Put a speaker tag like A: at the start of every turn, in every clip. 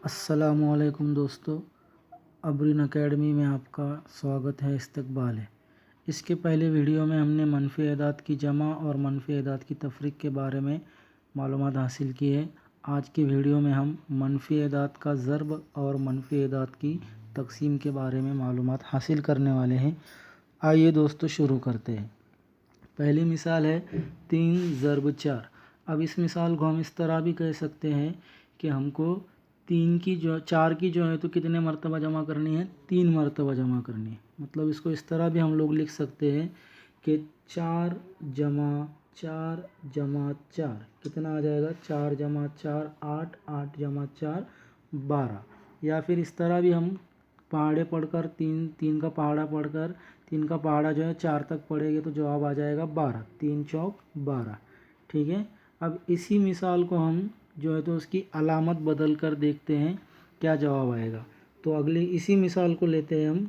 A: अस्सलामुअलैकुम दोस्तों, अबरीन अकेडमी में आपका स्वागत है। इस्तकबाल है। इसके पहले वीडियो में हमने मनफी अदाद की जमा और मनफी अदाद की तफरीक के बारे में मालूमात हासिल की है। आज की वीडियो में हम मनफी अदाद का ज़र्ब और मनफी अदाद की तकसीम के बारे में मालूमात हासिल करने वाले हैं। आइए दोस्तों शुरू करते हैं। पहली मिसाल है 3 ज़र्ब 4। अब इस मिसाल को हम इस तरह भी कह सकते हैं कि हमको 4 की जो है तो कितने मरतबा जमा करनी है, 3 मरतबा जमा करनी है। मतलब इसको इस तरह भी हम लोग लिख सकते हैं कि 4 जमा 4 जमा 4 कितना आ जाएगा, 4 जमा 4 8, 8 जमा 4 12। या फिर इस तरह भी हम पहाड़े पढ़कर तीन का पहाड़ा पढ़कर 3 का पहाड़ा जो है 4 तक पढ़ेंगे तो जवाब आ जाएगा 12, 3 चौक 12। ठीक है। अब इसी मिसाल को हम जो है तो उसकी अलामत बदल कर देखते हैं क्या जवाब आएगा। तो अगली इसी मिसाल को लेते हैं हम,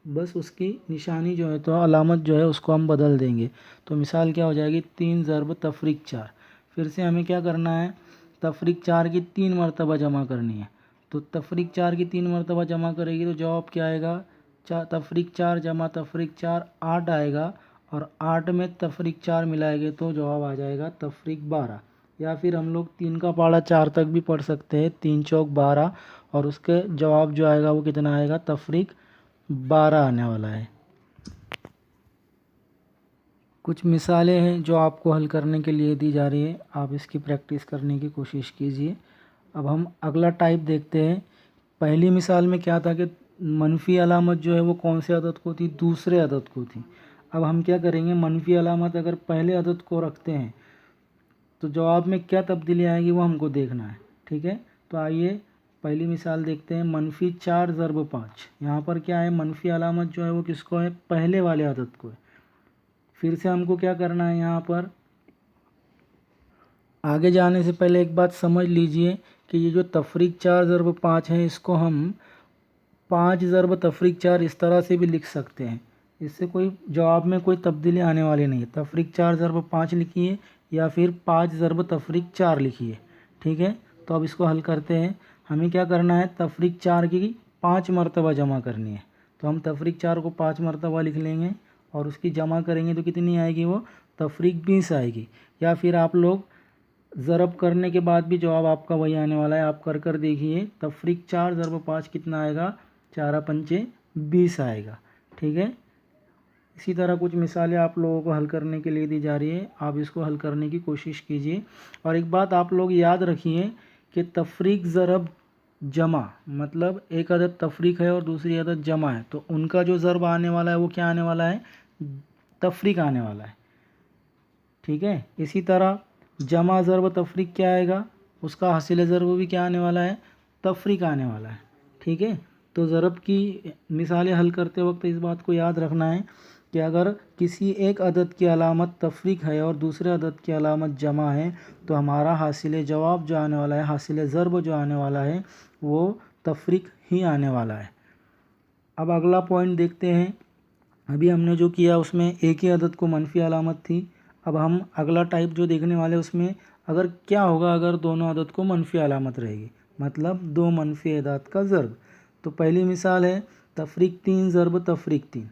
A: बस उसकी निशानी जो है तो अलामत जो है उसको हम बदल देंगे। तो मिसाल क्या हो जाएगी, 3 ज़र्ब तफरीक 4। फिर से हमें क्या करना है, तफरीक 4 की 3 मरतबा जमा करनी है। तो तफरीक 4 की 3 मरतबा जमा करेगी तो जवाब क्या आएगा, तफरीक 4 जमा तफरीक 4 8 आएगा, और 8 में तफरीक 4 मिलाएंगे तो जवाब आ जाएगा तफरीक 12। या फिर हम लोग 3 का पहाड़ा 4 तक भी पढ़ सकते हैं, 3 चौक 12, और उसके जवाब जो आएगा वो कितना आएगा, तफरीक 12 आने वाला है। कुछ मिसालें हैं जो आपको हल करने के लिए दी जा रही है, आप इसकी प्रैक्टिस करने की कोशिश कीजिए। अब हम अगला टाइप देखते हैं। पहली मिसाल में क्या था कि मनफी अलामत जो है वो कौन से अदद को थी, दूसरे अदद को थी। अब हम क्या करेंगे, मनफी अलामत अगर पहले अदद को रखते हैं तो जवाब में क्या तब्दीली आएगी वो हमको देखना है। ठीक है। तो आइए पहली मिसाल देखते हैं, मनफी 4 ज़र्ब 5। यहाँ पर क्या है, मनफी अलामत जो है वो किसको है, पहले वाले अदद को है। फिर से हमको क्या करना है, यहाँ पर आगे जाने से पहले एक बात समझ लीजिए कि ये जो तफरीक 4 ज़र्ब 5 है इसको हम 5 ज़र्ब तफरीक 4 इस तरह से भी लिख सकते हैं। इससे कोई जवाब में कोई तब्दीली आने वाली नहीं है। तफरीक 4 ज़र्ब 5 लिखिए या फिर 5 ज़र्ब तफरीक 4 लिखिए। ठीक है। तो अब इसको हल करते हैं। हमें क्या करना है, तफरीक 4 की 5 मरतबा जमा करनी है। तो हम तफरीक 4 को 5 मरतबा लिख लेंगे और उसकी जमा करेंगे तो कितनी आएगी, वो तफरीक 20 आएगी। या फिर आप लोग ज़रब करने के बाद भी जवाब आपका वही आने वाला है। आप कर देखिए, तफरीक 4 ज़रब 5 कितना आएगा, 4 पंचे 20 आएगा। ठीक है। इसी तरह कुछ मिसालें आप लोगों को हल करने के लिए दी जा रही है, आप इसको हल करने की कोशिश कीजिए। और एक बात आप लोग याद रखिए कि तफरीक ज़रब जमा मतलब एक अदद तफरीक है और दूसरी अदद जमा है, तो उनका जो ज़रब आने वाला है वो क्या आने वाला है, तफरीक आने वाला है। ठीक है। इसी तरह जमा ज़रब तफरीक क्या आएगा, उसका हासिल ज़रब भी क्या आने वाला है, तफरीक आने वाला है। ठीक है। तो ज़रब की मिसालें हल करते वक्त इस बात को याद रखना है कि अगर किसी एक अदद की अलामत तफरीक है और दूसरे अदद की अलामत जमा है तो हमारा हासिल जवाब जो आने वाला है, हासिल ज़रब जो आने वाला है वो तफरीक ही आने वाला है। अब अगला पॉइंट देखते हैं। अभी हमने जो किया उसमें एक ही अदद को मनफी अलामत थी। अब हम अगला टाइप जो देखने वाले उसमें अगर क्या होगा, अगर दोनों अदद को मनफी अलामत रहेगी, मतलब 2 मनफी अदाद का ज़र्ब। तो पहली मिसाल है तफरीक 3 ज़र्ब तफरीक 3।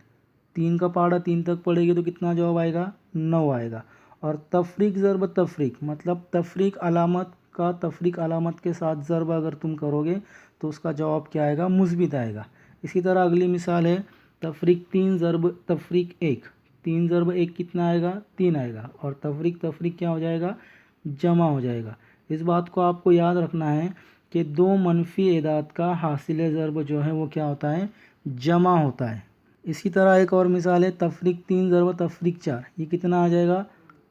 A: 3 का पहाड़ा 3 तक पड़ेगी तो कितना जवाब आएगा, 9 आएगा। और तफरीक ज़र्ब तफरीक मतलब तफरीक अलामत का तफरीक अलामत के साथ ज़र्ब अगर तुम करोगे तो उसका जवाब क्या आएगा, मुस्बित आएगा। इसी तरह अगली मिसाल है तफरीक 3 ज़र्ब तफरीक 1। 3 ज़र्ब 1 कितना आएगा, 3 आएगा, और तफरीक तफरीक क्या हो जाएगा, जमा हो जाएगा। इस बात को आपको याद रखना है कि 2 मनफी अदाद का हासिल ज़र्ब जो है वो क्या होता है, जमा होता है। इसी तरह एक और मिसाल है तफरीक 3 ज़रब तफरीक 4। ये कितना आ जाएगा,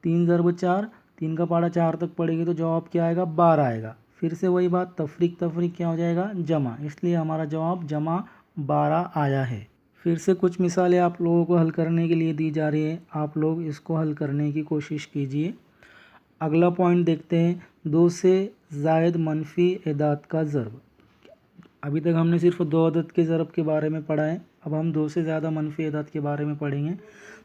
A: 3 ज़रब 4, 3 का पहाड़ा 4 तक पड़ेगी तो जवाब क्या आएगा, 12 आएगा। फिर से वही बात, तफरीक तफरीक क्या हो जाएगा, जमा, इसलिए हमारा जवाब जमा 12 आया है। फिर से कुछ मिसालें आप लोगों को हल करने के लिए दी जा रही है, आप लोग इसको हल करने की कोशिश कीजिए। अगला पॉइंट देखते हैं, 2 से ज़ायद मनफी अदाद का ज़रब। अभी तक हमने सिर्फ 2 अदद के ज़रब के बारे में पढ़ा है, अब हम 2 से ज़्यादा मनफी अदद के बारे में पढ़ेंगे।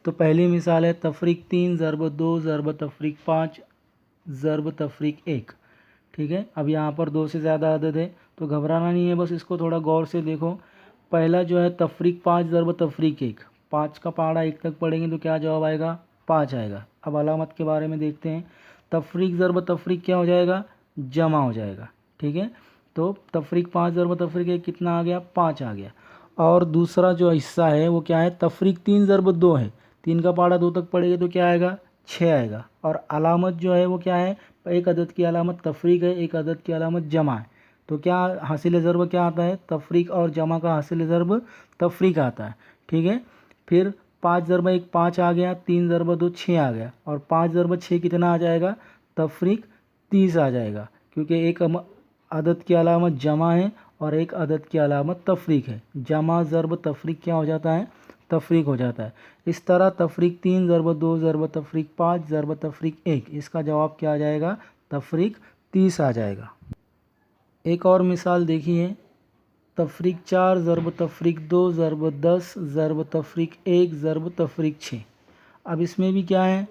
A: तो पहली मिसाल है तफरीक 3 ज़रब 2 ज़रब तफरीक 5 ज़रब तफरीक 1। ठीक है। अब यहाँ पर 2 से ज़्यादा अदद है तो घबराना नहीं है, बस इसको थोड़ा गौर से देखो। पहला जो है तफरीक 5 ज़रब तफरीक 1, 5 का पहाड़ा 1 तक पढ़ेंगे तो क्या जवाब आएगा? 5 आएगा। अब अलामत के बारे में देखते हैं। तफरीक ज़रब तफरीक क्या हो जाएगा? जमा हो जाएगा। ठीक है, तो तफरीक 5 ज़रब तफरीक 1 कितना आ गया? 5 आ गया। और दूसरा जो हिस्सा है वो क्या है? तफरीक 3 ज़रब 2 है, 3 का पहाड़ा 2 तक पढ़ेंगे तो क्या आएगा? 6 आएगा। और अलामत जो है वो क्या है? एक अदद की अलामत तफरीक है, एक अदद की अलामत जमा है। तो क्या हासिल ज़रब क्या आता है? तफरीक और जमा का हासिल ज़रब तफरीक आता है। ठीक है, फिर 5 ज़रब 1 5 आ गया, 3 ज़रब 2 6 आ गया, और 5 ज़रब 6 कितना आ जाएगा? तफरीक 30 आ जाएगा, क्योंकि एक अदद की अलामत जमा है और एक अदद की अलामत तफरीक है। जमा ज़रब तफरीक क्या हो जाता है? तफरीक हो जाता है। इस तरह तफरीक 3 ज़रब 2 ज़रब तफरीक 5 ज़रब तफरीक 1, इसका जवाब क्या आ जाएगा? तफरीक 30 आ जाएगा। एक और मिसाल देखिए, तफरीक 4 ज़रब तफरीक 2 ज़रब 10 ज़रब तफरीक 1 ज़रब तफरीक 6। अब इसमें भी क्या है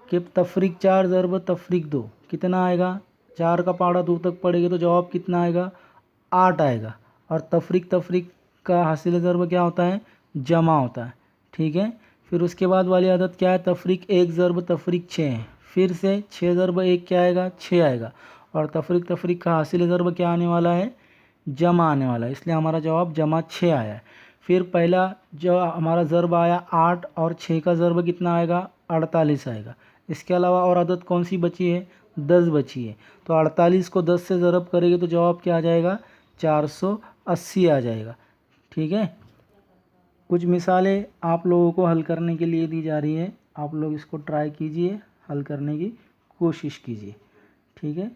A: कि तफरीक 4 ज़रब तफरीक 2 कितना आएगा? 4 का पहाड़ा 2 तक पड़ेगा तो जवाब कितना आएगा? 8 आएगा। और तफरीक तफरीक का हासिल ज़रब क्या होता है? जमा होता है। ठीक है, फिर उसके बाद वाली आदत क्या है? तफरीक 1 ज़रब तफरीक 6 है, फिर से 6 ज़रब 1 क्या आएगा? 6 आएगा। और तफरीक तफरीक का हासिल ज़रब क्या आने वाला है? जमा आने वाला है, इसलिए हमारा जवाब जमा 6 आया है। फिर पहला जो हमारा ज़रब आया 8 और 6 का ज़रब कितना आएगा? 48 आएगा। इसके अलावा और आदत कौन सी बची है? 10 बची है। तो 48 को 10 से ज़रब करेंगे तो जवाब क्या आ जाएगा? 480 आ जाएगा। ठीक है, कुछ मिसालें आप लोगों को हल करने के लिए दी जा रही है, आप लोग इसको ट्राई कीजिए, हल करने की कोशिश कीजिए। ठीक है,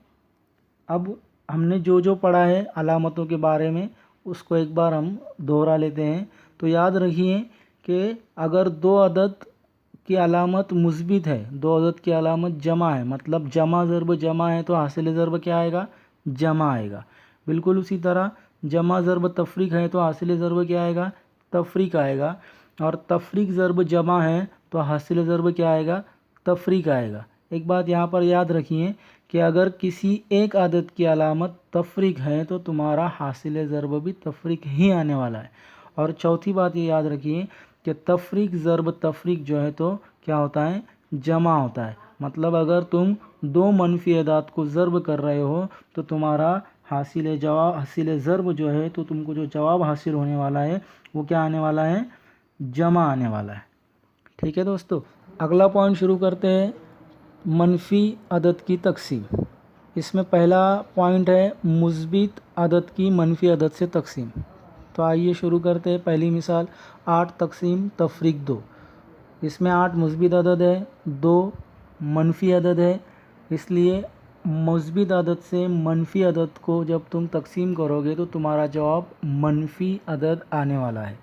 A: अब हमने जो जो पढ़ा है अलामतों के बारे में उसको एक बार हम दोहरा लेते हैं। तो याद रखिए कि अगर दो अदद की अलामत मुस्बित है, दो अदद की अलामत जमा है, मतलब जमा ज़रब जमा है, तो हासिल ज़रब क्या आएगा? जमा आएगा। बिल्कुल उसी तरह जमा ज़रब तफरीक है तो हासिल ज़रब क्या आएगा? तफरीक आएगा। और तफरीक ज़रब जमा है तो हासिल ज़रब क्या आएगा? तफरीक आएगा। एक बात यहाँ पर याद रखिए कि अगर किसी एक आदत की अलामत तफरीक है तो तुम्हारा हासिल ज़रब भी तफरीक ही आने वाला है। और चौथी बात ये याद रखिए कि तफरीक ज़रब तफरीक जो है तो क्या होता है? जमा होता है। मतलब अगर तुम दो मनफी अदाद को ज़रब कर रहे हो तो तुम्हारा हासिल ज़रब जो है तो तुमको जो जवाब हासिल होने वाला है वो क्या आने वाला है? जमा आने वाला है। ठीक है दोस्तों, अगला पॉइंट शुरू करते हैं, मनफी अदद की तकसीम। इसमें पहला पॉइंट है मुस्बित अदद की मनफी अदद से तकसीम। तो आइए शुरू करते हैं। पहली मिसाल 8 तकसीम तफरीक 2। इसमें 8 मुस्बित अदद है, 2 मनफी अदद है, इसलिए मुस्बित अदद से मनफी अदद को जब तुम तकसीम करोगे तो तुम्हारा जवाब मनफी अदद आने वाला है।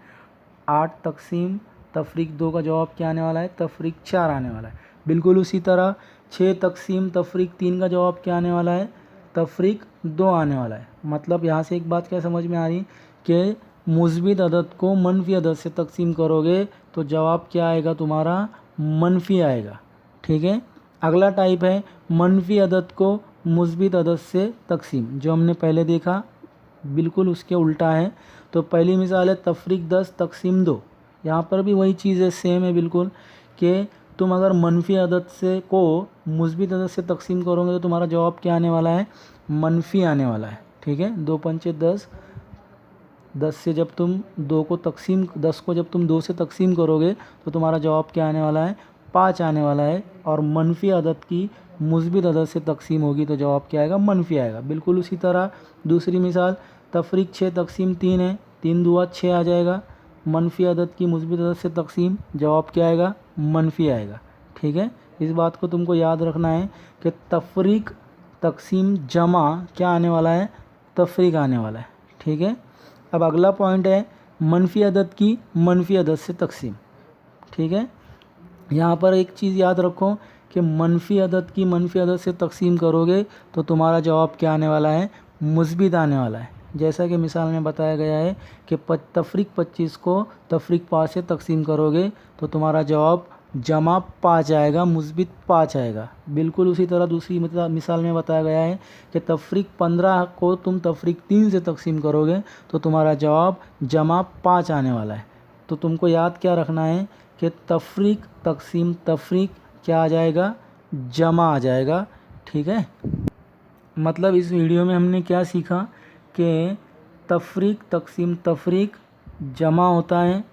A: 8 तकसीम तफरीक 2 का जवाब क्या आने वाला है? तफरीक 4 आने वाला है। बिल्कुल उसी तरह 6 तकसीम तफरीक 3 का जवाब क्या आने वाला है? तफरीक 2 आने वाला है। मतलब यहाँ से एक बात क्या समझ में आ रही कि मुस्बित अदद को मनफी अदद से तकसीम करोगे तो जवाब क्या आएगा? तुम्हारा मनफी आएगा। ठीक है, अगला टाइप है मनफी अदद को मुस्बित अदद से तकसीम। जो हमने पहले देखा बिल्कुल उसके उल्टा है। तो पहली मिसाल है तफरीक 10 तकसीम 2। यहाँ पर भी वही चीज़ है, सेम है बिल्कुल, कि तुम अगर मनफी अदद से को मुस्बित अदद से तकसीम करोगे तो तुम्हारा जवाब क्या आने वाला है? मनफी आने वाला है। ठीक है, 2 पंचे 10, 10 से जब तुम 2 को तकसीम 10 को जब तुम 2 से तकसीम करोगे तो तुम्हारा जवाब क्या आने वाला है? 5 आने वाला है। और मनफी अदद की मुस्बित अदद से तकसीम होगी तो जवाब क्या आएगा? मनफी आएगा। बिल्कुल उसी तरह दूसरी मिसाल तफरीक 6 तकसीम 3 है, 3 दूआ 6 आ जाएगा। मनफी अदद की मुस्बित अदद से तकसीम, जवाब क्या आएगा? मनफी आएगा। ठीक है, इस बात को तुमको याद रखना है कि तफरीक तकसीम जमा क्या आने वाला है? तफरीक आने वाला है। ठीक है, अब अगला पॉइंट है मनफी अदद की मनफी अदद से तकसीम। ठीक है, यहाँ पर एक चीज़ याद रखो कि मनफी अदद की मनफी अदद से तकसीम करोगे तो तुम्हारा जवाब क्या आने वाला है? मुस्बित आने वाला है। जैसा कि मिसाल में बताया गया है कि तफरीक 25 को तफरीक 5 से तकसीम करोगे तो तुम्हारा जवाब जमा 5 आएगा, मुस्बित 5 आएगा। बिल्कुल उसी तरह दूसरी मिसाल में बताया गया है कि तफरीक 15 को तुम तफरीक 3 से तकसीम करोगे तो तुम्हारा जवाब जमा 5 आने वाला है। तो तुमको याद क्या रखना है कि तफरीक तकसीम तफरीक क्या आ जाएगा, जमा आ जाएगा। ठीक है, मतलब इस वीडियो में हमने क्या सीखा कि तफरीक तकसीम तफरीक जमा होता है,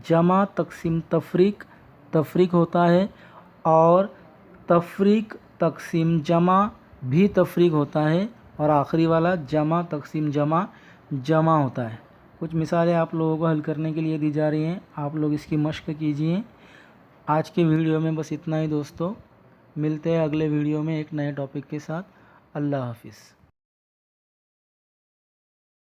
A: जमा तकसीम तफरीक तफरीक होता है, और तफरीक तकसीम जमा भी तफरीक होता है, और आखिरी वाला जमा तकसीम जमा जमा होता है। कुछ मिसालें आप लोगों को हल करने के लिए दी जा रही हैं, आप लोग इसकी मश्क कीजिए। आज के वीडियो में बस इतना ही दोस्तों, मिलते हैं अगले वीडियो में एक नए टॉपिक के साथ। अल्लाह हाफिज़।